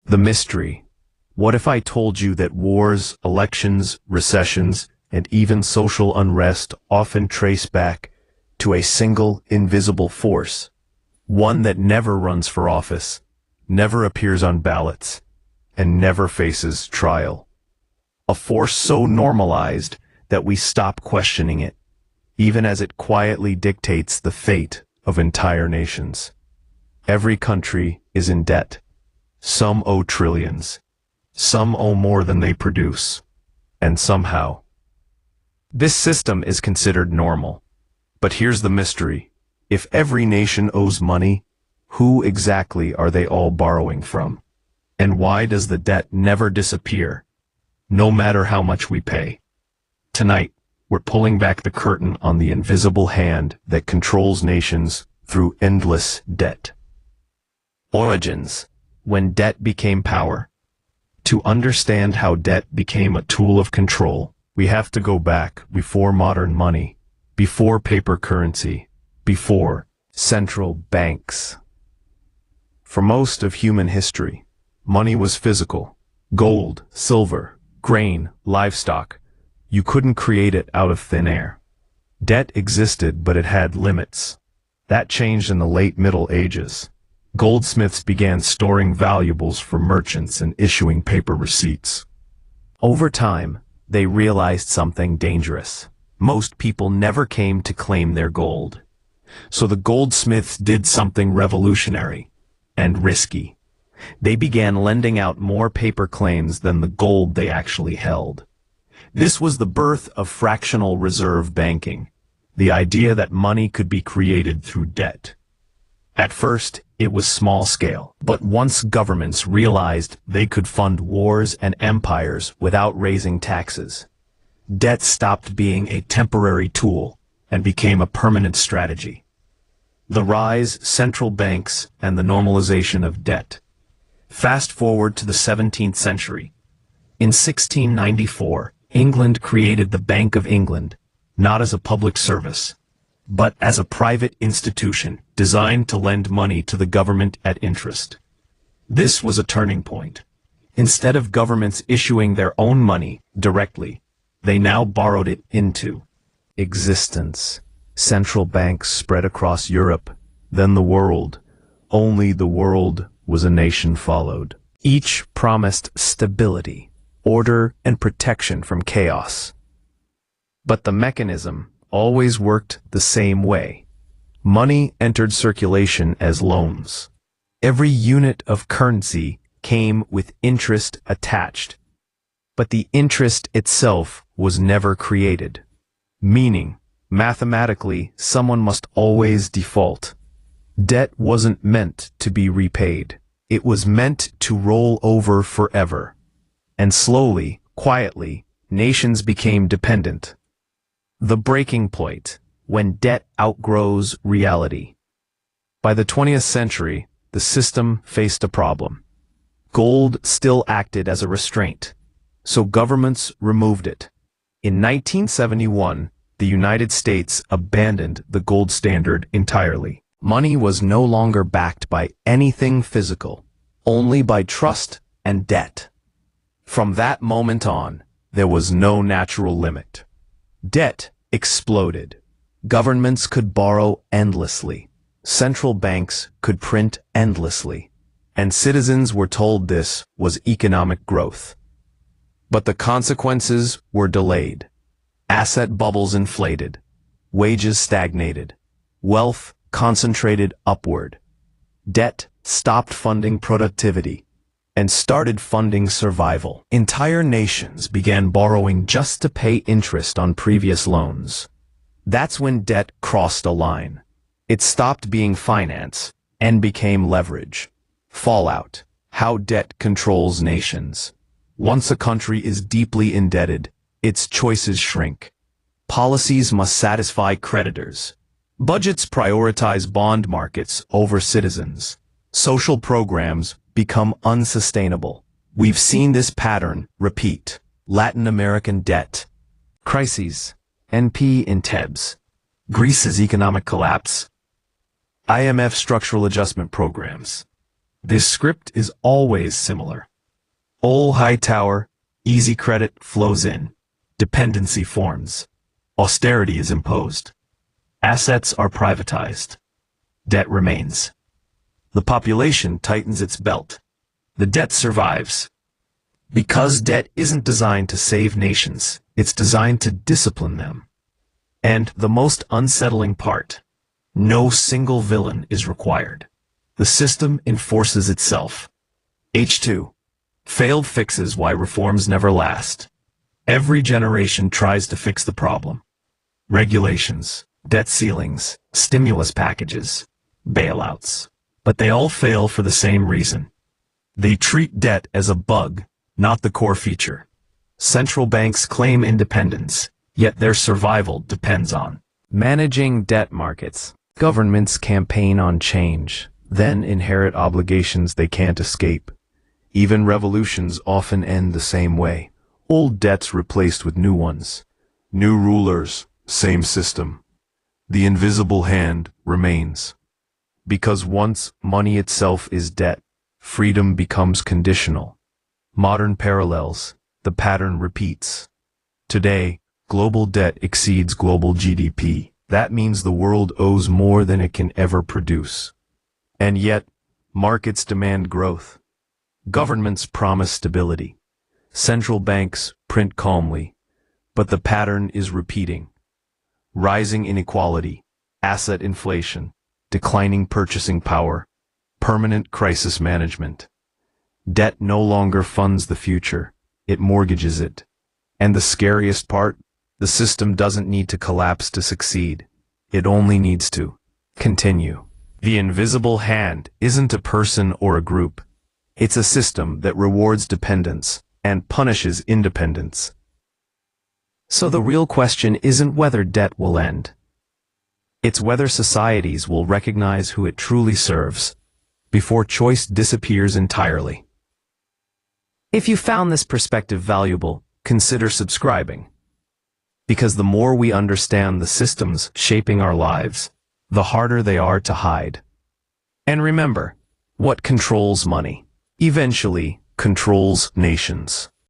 The mystery. What if I told you that wars, elections, recessions, and even social unrest often trace back to a single invisible force, one that never runs for office, never appears on ballots, and never faces trial? A force so normalized that we stop questioning it, even as it quietly dictates the fate of entire nations. Every country is in debt. Some owe trillions. Some owe more than they produce. And somehow, this system is considered normal. But here's the mystery. If every nation owes money, who exactly are they all borrowing from? And why does the debt never disappear, no matter how much we pay? Tonight, we're pulling back the curtain on the invisible hand that controls nations through endless debt. Origins. When debt became power. To understand how debt became a tool of control, we have to go back before modern money, before paper currency, before central banks. For most of human history, money was physical. Gold, silver, grain, livestock. You couldn't create it out of thin air. Debt existed, but it had limits. That changed in the late Middle Ages. Goldsmiths began storing valuables for merchants and issuing paper receipts. Over time, they realized something dangerous. Most people never came to claim their gold. So the goldsmiths did something revolutionary and risky. They began lending out more paper claims than the gold they actually held. This was the birth of fractional reserve banking, the idea that money could be created through debt. At first, it was small scale, but once governments realized they could fund wars and empires without raising taxes, debt stopped being a temporary tool and became a permanent strategy. The rise, central banks, and the normalization of debt. Fast forward to the 17th century. In 1694, England created the Bank of England, not as a public service, but as a private institution designed to lend money to the government at interest. This was a turning point. Instead of governments issuing their own money directly, they now borrowed it into existence. Central banks spread across Europe, then the world. Only the world was a nation followed. Each promised stability, order, and protection from chaos. But the mechanism always worked the same way. Money entered circulation as loans. Every unit of currency came with interest attached. But the interest itself was never created. Meaning, mathematically, someone must always default. Debt wasn't meant to be repaid. It was meant to roll over forever. And slowly, quietly, nations became dependent. The breaking point, when debt outgrows reality. By the 20th century, the system faced a problem. Gold still acted as a restraint, so governments removed it. In 1971, the United States abandoned the gold standard entirely. Money was no longer backed by anything physical, only by trust and debt. From that moment on, there was no natural limit. Debt exploded. Governments could borrow endlessly. Central banks could print endlessly. And citizens were told this was economic growth. But the consequences were delayed. Asset bubbles inflated. Wages stagnated. Wealth concentrated upward. Debt stopped funding productivity and started funding survival. Entire nations began borrowing just to pay interest on previous loans. That's when debt crossed a line. It stopped being finance and became leverage. Fallout. How debt controls nations. Once a country is deeply indebted, its choices shrink. Policies must satisfy creditors. Budgets prioritize bond markets over citizens. Social programs become unsustainable. We've seen this pattern repeat. Latin American debt crises, NP in Thebes, Greece's economic collapse, IMF structural adjustment programs. This script is always similar. All high tower, easy credit flows in. Dependency forms. Austerity is imposed. Assets are privatized. Debt remains. The population tightens its belt. The debt survives. Because debt isn't designed to save nations, it's designed to discipline them. And the most unsettling part, no single villain is required. The system enforces itself. H2. Failed fixes why reforms never last. Every generation tries to fix the problem. Regulations, debt ceilings, stimulus packages, bailouts. But they all fail for the same reason. They treat debt as a bug, not the core feature. Central banks claim independence, yet their survival depends on managing debt markets. Governments campaign on change, then inherit obligations they can't escape. Even revolutions often end the same way. Old debts replaced with new ones. New rulers, same system. The invisible hand remains. Because once money itself is debt, freedom becomes conditional. Modern parallels, the pattern repeats. Today, global debt exceeds global GDP. That means the world owes more than it can ever produce. And yet, markets demand growth. Governments promise stability. Central banks print calmly. But the pattern is repeating. Rising inequality, asset inflation, declining purchasing power, permanent crisis management. Debt no longer funds the future, it mortgages it. And the scariest part, the system doesn't need to collapse to succeed. It only needs to continue. The invisible hand isn't a person or a group. It's a system that rewards dependence and punishes independence. So the real question isn't whether debt will end. It's whether societies will recognize who it truly serves before choice disappears entirely. If you found this perspective valuable, consider subscribing. Because the more we understand the systems shaping our lives, the harder they are to hide. And remember, what controls money eventually controls nations.